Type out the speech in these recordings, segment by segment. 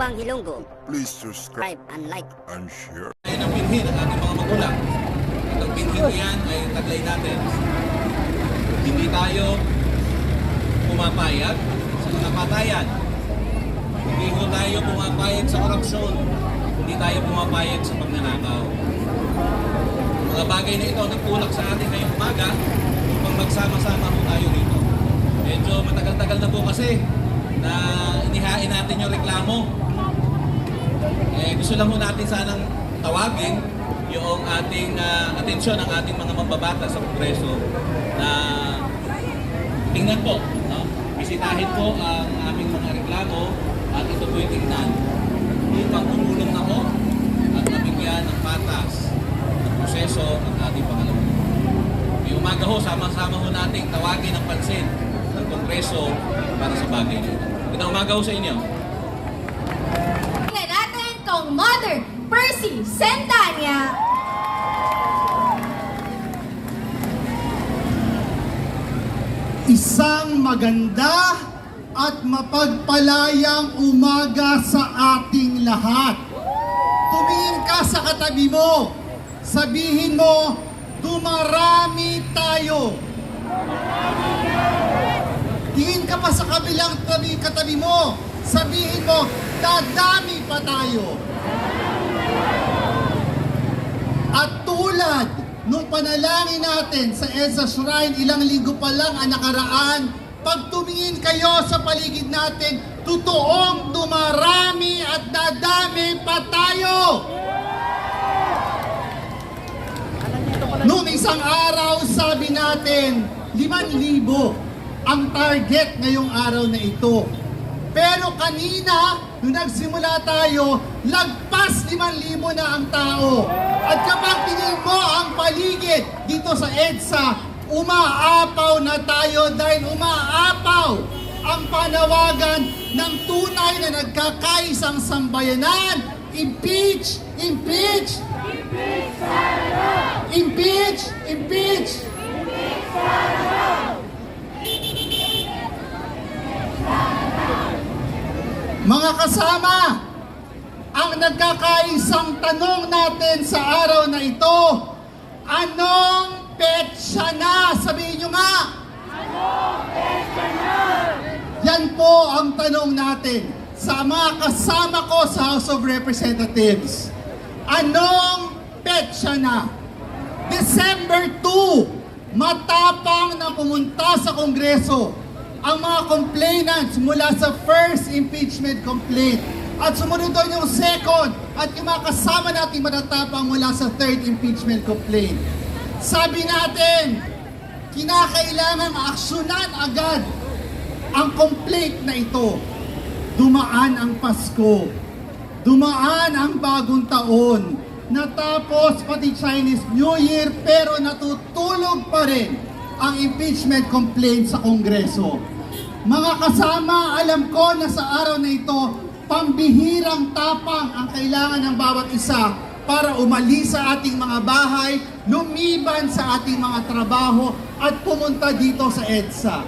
Tapang Ilonggo. Please subscribe And like. and share. Ay ang binhi ng ating mga magulang. At ang binhi na yan ay taglay natin. Hindi tayo pumapayag sa mga patayan. Hindi ho tayo pumapayag sa korupsyon. Hindi tayo pumapayag sa pagnanakaw. Mga bagay na ito nagtulak sa atin ngayong umaga upang magsama-sama ho tayo dito. Medyo matagal-tagal na po kasi na inihain natin yung reklamo. Gusto lang ho natin sanang tawagin yung ating atensyon ng ating mga mambabata sa Kongreso na tingnan po, no? Bisitahin po ang aming mga reklamo at ito po'y tingnan upang tumulong na ho at mabigyan ng patas ng proseso ng ating Pangalawang. Ngayong umaga ho, sama-sama ho nating tawagin ang pansin ng Kongreso para sa bagay na ito. Magandang umaga ho sa inyo. Tingnan natin kung Mother Percy Sentanya. Isang maganda at mapagpalayang umaga sa ating lahat. Tumingin ka sa katabi mo. Sabihin mo, dumarami tayo. Tingin ka pa sa kabilang katabi mo. Sabihin mo, dadami pa tayo. At tulad nung panalangin natin sa EDSA Shrine, ilang linggo pa lang ang nakaraan, pag tumingin kayo sa paligid natin, totoong dumarami at dadami pa tayo. Noong isang araw, sabi natin, 5,000 ang target ngayong araw na ito. Pero kanina, nung nagsimula tayo, lagpas 5,000 na ang tao. At kapag tingin mo ang paligid dito sa EDSA, umaapaw na tayo dahil umaapaw ang panawagan ng tunay na nagkakaisang sambayanan. Impeach! Impeach! Impeach! Impeach! Mga kasama, ang nagkakaisang tanong natin sa araw na ito, anong petsa na? Sabihin nyo nga! Anong petsa na? Yan po ang tanong natin sa mga kasama ko sa House of Representatives. Anong petsa na? December 2, matapang na pumunta sa Kongreso ang mga complainants mula sa first impeachment complaint. At sumunod doon yung second at yung mga kasama nating matatapang mula sa third impeachment complaint. Sabi natin, kinakailangan aksyonan agad ang complaint na ito. Dumaan ang Pasko. Dumaan ang bagong taon. Natapos pati Chinese New Year pero natutulog pa rin ang impeachment complaint sa Kongreso. Mga kasama, alam ko na sa araw na ito, pambihirang tapang ang kailangan ng bawat isa para umalis sa ating mga bahay, lumiban sa ating mga trabaho at pumunta dito sa EDSA.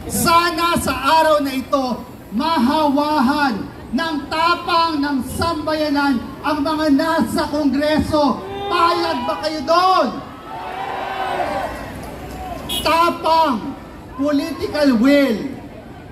Sana sa araw na ito, mahawahan ng tapang ng sambayanan ang mga nasa Kongreso. Payag ba kayo doon? Tapang, political will.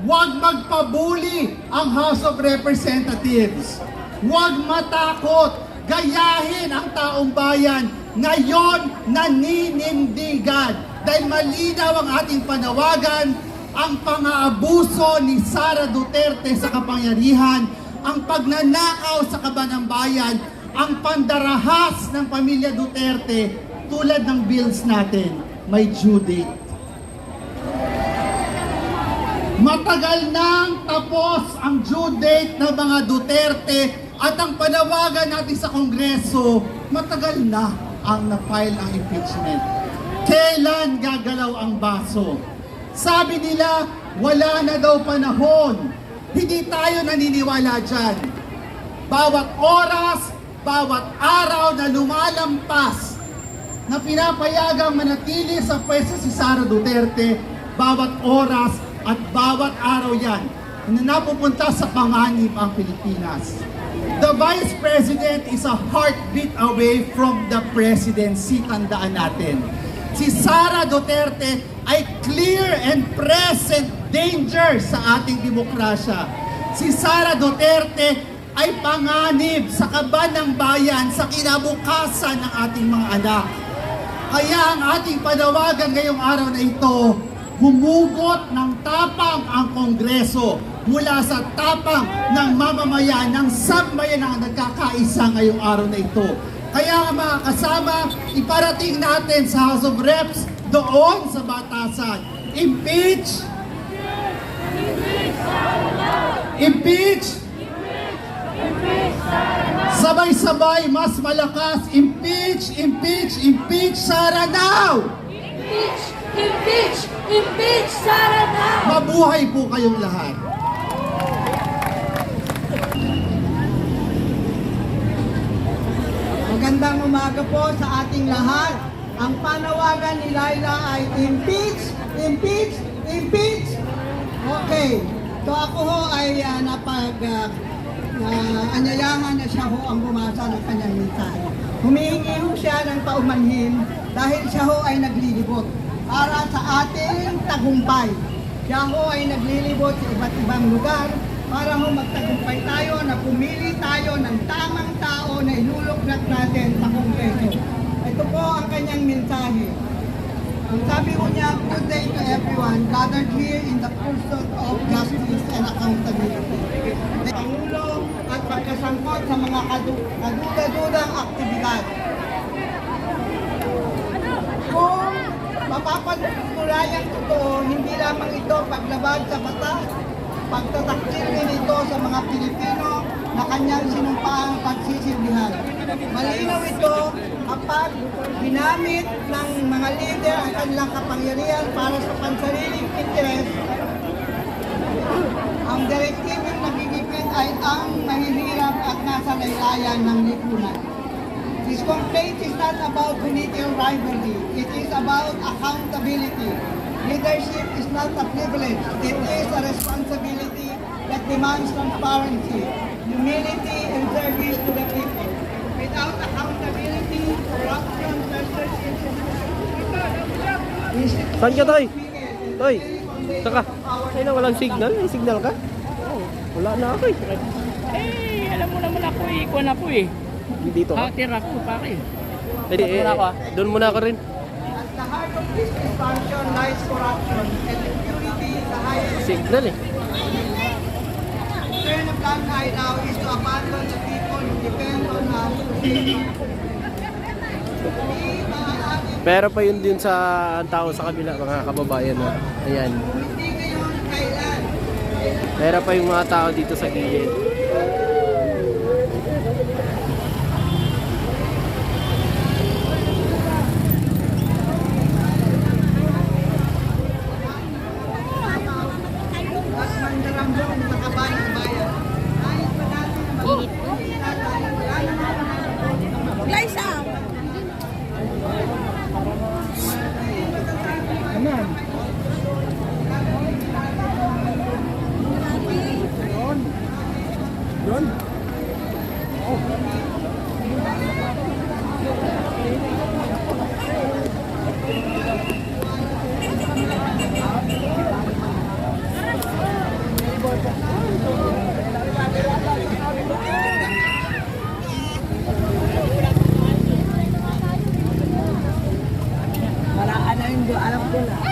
Huwag magpabuli ang House of Representatives. Huwag matakot. Gayahin ang taong bayan. Ngayon, naninindigan. Dahil malinaw ang ating panawagan, ang pang-aabuso ni Sara Duterte sa kapangyarihan, ang pagnanakaw sa kaban ng bayan, ang pandarahas ng pamilya Duterte, tulad ng bills natin, may due date. Matagal nang tapos ang due date ng mga Duterte at ang panawagan natin sa Kongreso, matagal na ang na-file ang impeachment. Kailan gagalaw ang baso? Sabi nila, wala na daw panahon. Hindi tayo naniniwala dyan. Bawat oras, bawat araw na lumalampas na pinapayagang manatili sa pwesto si Sara Duterte, bawat oras at bawat araw yan na napupunta sa panganib ang Pilipinas. The Vice President is a heartbeat away from the presidency, tandaan natin. Si Sara Duterte ay clear and present danger sa ating demokrasya. Si Sara Duterte ay panganib sa kaban ng bayan sa kinabukasan ng ating mga anak. Kaya ang ating panawagan ngayong araw na ito, humugot ng tapang ang Kongreso mula sa tapang ng mamamayan ng sambayan na nagkakaisa ngayong araw na ito. Kaya nga mga kasama, iparating natin sa House of Reps doon sa batasan. Impeach! Impeach! Sabay-sabay, mas malakas. Impeach! Impeach! Impeach Sara now! Impeach! Impeach! Impeach Sara now! Mabuhay po kayong lahat. Magandang umaga po sa ating lahat. Ang panawagan ni Laila ay impeach, impeach, impeach. Okay. So ako ho ay anyayahan na siya ho ang bumasa ng kanyang mensahe. Humihingi ho siya ng paumanhin dahil siya ho ay naglilibot para sa ating tagumpay. Siya ho ay naglilibot sa iba't ibang lugar para ho magtagumpay tayo na pumili tayo ng tamang tao na ilulugnat natin sa Kongreso. Ito po ang kanyang mensahe. Ang sabi ko niya, good day to everyone gathered here in the pursuit of justice and accountability. Pangulo at pagkasangkot sa mga kaduda-dudang aktibidad. Kung mapapatulayang totoo, hindi lamang ito paglabag sa batas, pagtataksil din ito sa mga Pilipino na kanyang sinumpaang pagsisilbihan. Malinaw ito kapag ginamit ng mga leader ang kanilang kapangyarihan para sa pansariling interes. Ang direktibong nagigipit ay ang mahihirap at nasa laylayan ng lipunan. This complaint is not about political rivalry. It is about accountability. Leadership is not a privilege. It is a responsibility that demands transparency, humility, and service to the people. Without accountability, corruption festers institutions. Saan ka, Toy? Toy, saka. Ay na, walang signal. May signal ka? Wala na ako eh. Alam mo naman ako eh, ikuan ako eh. Dito ka? Hatir ako, pare. Doon muna ako rin. At the heart of this dysfunction lies corruption and impunity is the highest. Signal eh. The turn of blind eye now is to abandon the people who depend on us. Pero pa yun din sa tao sa kabila, mga kababayan na. Ayan. Hindi ngayon kailan. Pero pa yung mga tao dito sa gilid. At mandarambong sa kaban ng bayan. Nais pa natin na mag-iinit dahil wala naman Liza! Wala ka na yung alam ko na.